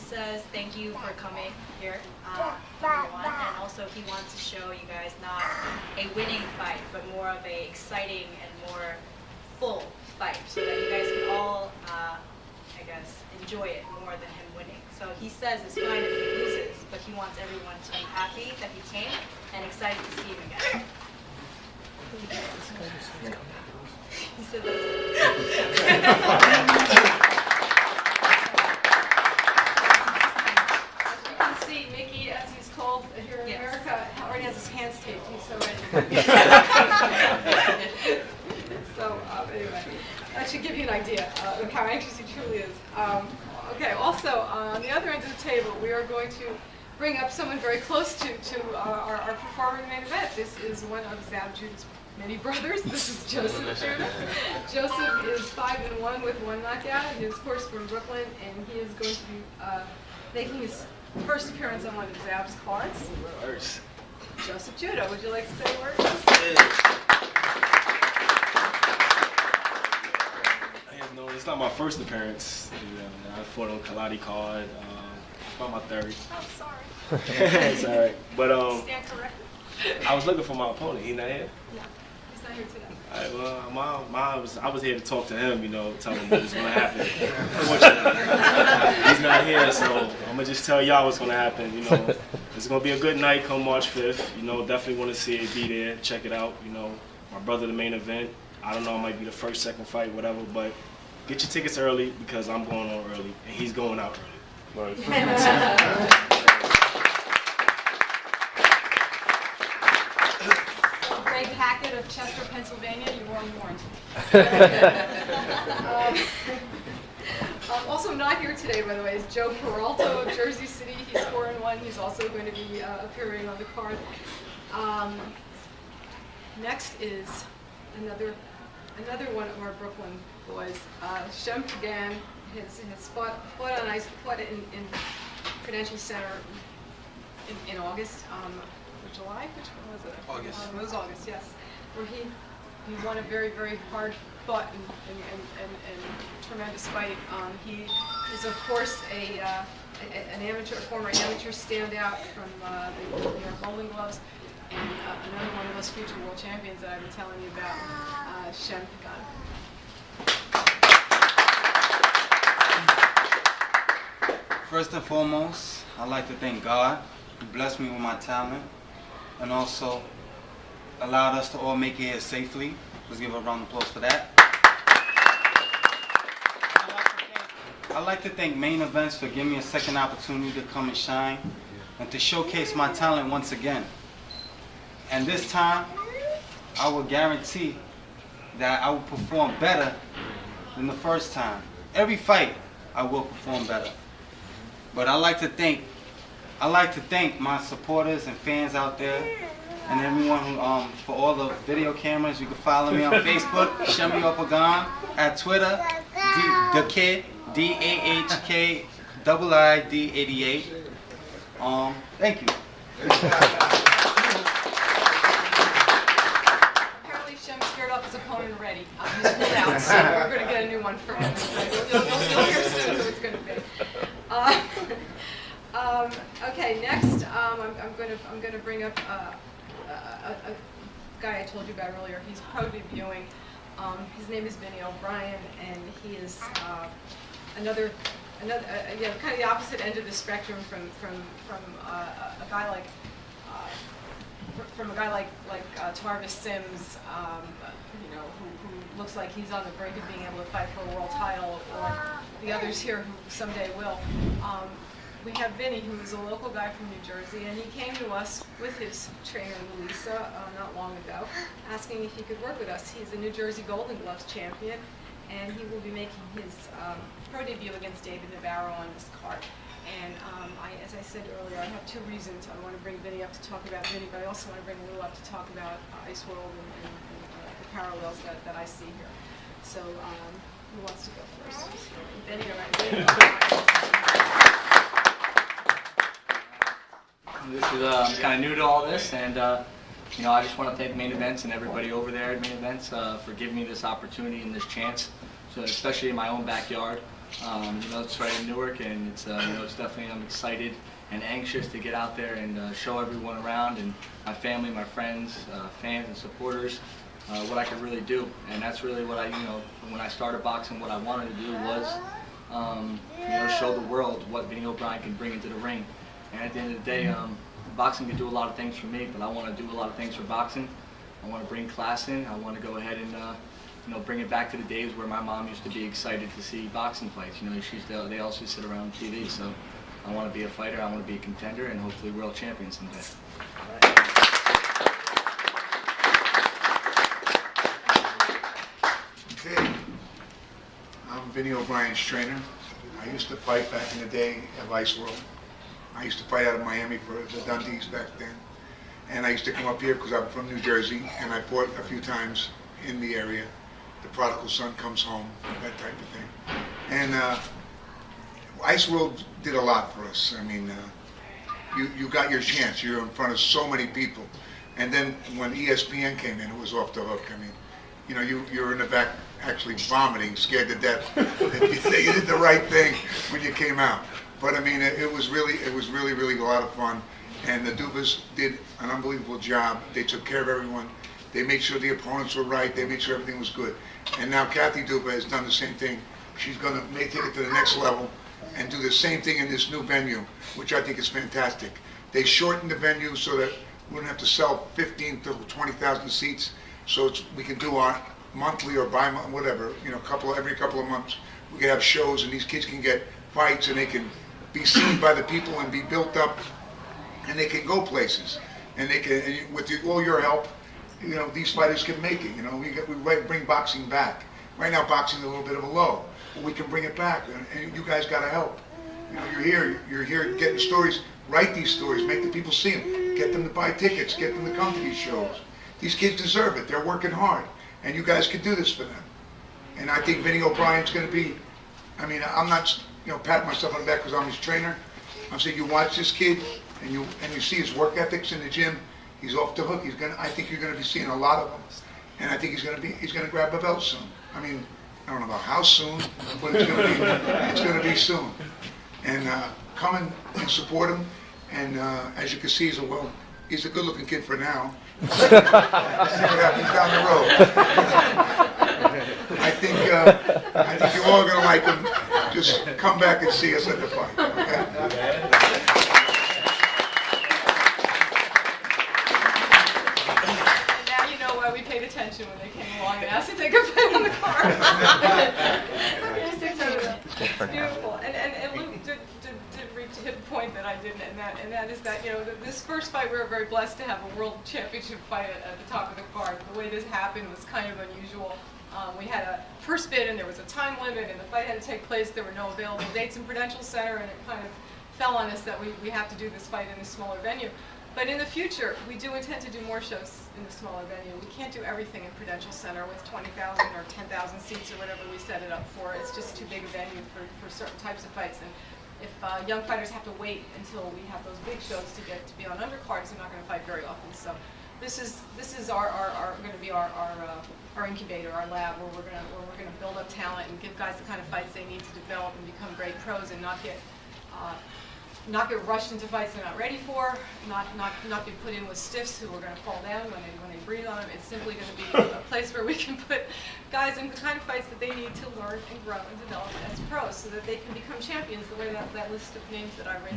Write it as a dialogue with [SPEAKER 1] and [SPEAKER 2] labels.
[SPEAKER 1] says thank you for coming here, everyone, and also he wants to show you guys not a winning fight, but more of a exciting and more full fight, so that you guys can all, I guess, enjoy it more than him winning. So he says it's fine if he loses, but he wants everyone to be happy that he came and excited to see him again. He said that's
[SPEAKER 2] Mickey, as he's called here in America, already has his hands taped. He's so ready. So anyway, that should give you an idea of how anxious he truly is. Okay, also on the other end of the table, we are going to bring up someone very close to our performer in the main event. This is one of Zab Judah's many brothers. This is Joseph Judah. Joseph is 5-1 with 1 knockout. He is, of course, from Brooklyn, and he is going to be making his first appearance on one of Zab's cards. Joseph Judah, would you like to say a word?
[SPEAKER 3] No, it's not my first appearance. I fought on Kaladi card. About my third.
[SPEAKER 2] Oh, sorry.
[SPEAKER 3] It's all right. But
[SPEAKER 2] Stand corrected.
[SPEAKER 3] I was looking for my opponent. He not here.
[SPEAKER 2] No, he's not here today.
[SPEAKER 3] All right, well, I was here to talk to him, you know, tell him what was going to happen. Unfortunately, he's not here, so I'm going to just tell y'all what's going to happen. You know, it's going to be a good night come March 5th. You know, definitely want to see it, be there, check it out. You know, my brother, the main event. I don't know, it might be the first, second fight, whatever, but get your tickets early because I'm going on early and he's going out early. Right.
[SPEAKER 2] Greg Hackett of Chester, Pennsylvania, you are warned. Also not here today, by the way, is Joe Peralta of Jersey City. He's 4-1. He's also going to be appearing on the card. Next is another one of our Brooklyn boys, Shemuel Pagan. Has fought on ice, fought in Prudential Center in August, or July? Which one was it?
[SPEAKER 4] August.
[SPEAKER 2] It was August, yes. Where he won a very, very hard fought and tremendous fight. He is, of course, an amateur, former amateur standout from the New York Bowling Gloves, and another one of those future world champions that I've been telling you about, Shemuel Pagan.
[SPEAKER 4] First and foremost, I'd like to thank God who blessed me with my talent and also allowed us to all make it here safely. Let's give a round of applause for that. I'd like to thank Main Events for giving me a second opportunity to come and shine and to showcase my talent once again. And this time, I will guarantee that I will perform better than the first time. Every fight, I will perform better. But I'd like to thank my supporters and fans out there, and everyone who for all the video cameras. You can follow me on Facebook, Shemuel Pagan, at Twitter, the Kid, DAHKIID88. Thank you.
[SPEAKER 2] Apparently, Shem scared off his opponent already. He's pulled out, so we're going to get a new one for him. You'll hear soon who it's going to be. Okay, next I'm going to bring up a guy I told you about earlier. He's pro debuting. His name is Vinny O'Brien, and he is another kind of the opposite end of the spectrum from a guy like Tarvis Sims, who looks like he's on the brink of being able to fight for a world title, or the others here who someday will. We have Vinny, who is a local guy from New Jersey, and he came to us with his trainer, Louisa, not long ago, asking if he could work with us. He's a New Jersey Golden Gloves champion, and he will be making his pro debut against David Navarro on this card. And as I said earlier, I have two reasons. I want to bring Vinny up to talk about Vinny, but I also want to bring Lou up to talk about Ice World and the parallels that I see here. So who wants to go first? Vinny, all right. Vinny, all right.
[SPEAKER 5] This is I'm kind of new to all this, and I just want to thank Main Events and everybody over there at Main Events for giving me this opportunity and this chance, so especially in my own backyard. You know, it's right in Newark, and it's you know, it's definitely, I'm excited and anxious to get out there and show everyone around, and my family, my friends, fans and supporters, what I could really do. And that's really what you know, when I started boxing, what I wanted to do was, you know, show the world what Vinny O'Brien can bring into the ring. And at the end of the day, boxing can do a lot of things for me, but I want to do a lot of things for boxing. I want to bring class in. I want to go ahead and you know, bring it back to the days where my mom used to be excited to see boxing fights. You know, they also sit around TV. So I want to be a fighter. I want to be a contender, and hopefully world champion someday.
[SPEAKER 6] Okay, I'm Vinny O'Brien's trainer. I used to fight back in the day at Vice World. I used to fight out of Miami for the Dundees back then. And I used to come up here because I'm from New Jersey, and I fought a few times in the area. The prodigal son comes home, that type of thing. And Ice World did a lot for us. I mean, you got your chance. You're in front of so many people. And then when ESPN came in, it was off the hook. I mean, you know, you're in the back actually vomiting, scared to death. You did the right thing when you came out. But I mean, it was really a lot of fun. And the Duvas did an unbelievable job. They took care of everyone. They made sure the opponents were right. They made sure everything was good. And now Kathy Duva has done the same thing. She's going to take it to the next level and do the same thing in this new venue, which I think is fantastic. They shortened the venue so that we don't have to sell 15 to 20,000 seats. So we can do our monthly or bi-monthly, whatever, you know, every couple of months. We can have shows, and these kids can get fights, and they can be seen by the people and be built up. And they can go places, and they can, and with all your help, you know, these fighters can make it. You know, we bring boxing back. Right now, boxing is a little bit of a low, but we can bring it back. And you guys got to help. You know, you're here getting stories. Write these stories, make the people see them, get them to buy tickets, get them to come to these shows. These kids deserve it. They're working hard, and you guys can do this for them. And I think Vinny O'Brien's going to be. I mean, I'm not, you know, patting myself on the back because I'm his trainer. I'm saying you watch this kid. And you see his work ethics in the gym. He's off the hook. I think you're going to be seeing a lot of them, and I think he's going to grab a belt soon. I mean, I don't know about how soon, but it's going to be soon. And come and support him. And as you can see, he's a good-looking kid for now. Let's see what happens down the road. I think you're all going to like him. Just come back and see us at the fight. Okay?
[SPEAKER 2] We paid attention when they came along and asked to take a fight on the car. It's beautiful. And Luke did hit a point that I didn't, and that is that, you know, this first fight we were very blessed to have a world championship fight at the top of the card. The way this happened was kind of unusual. We had a first bid, and there was a time limit, and the fight had to take place. There were no available dates in Prudential Center, and it kind of fell on us that we have to do this fight in a smaller venue. But in the future, we do intend to do more shows in the smaller venue. We can't do everything in Prudential Center with 20,000 or 10,000 seats or whatever we set it up for. It's just too big a venue for certain types of fights. And if young fighters have to wait until we have those big shows to get to be on undercards, they're not going to fight very often. So this is going to be our incubator, our lab, where we're going to build up talent and give guys the kind of fights they need to develop and become great pros, and not get rushed into fights they're not ready for, not be put in with stiffs who are going to fall down when they breathe on them. It's simply going to be a place where we can put guys in the kind of fights that they need to learn and grow and develop as pros, so that they can become champions the way that list of names that I read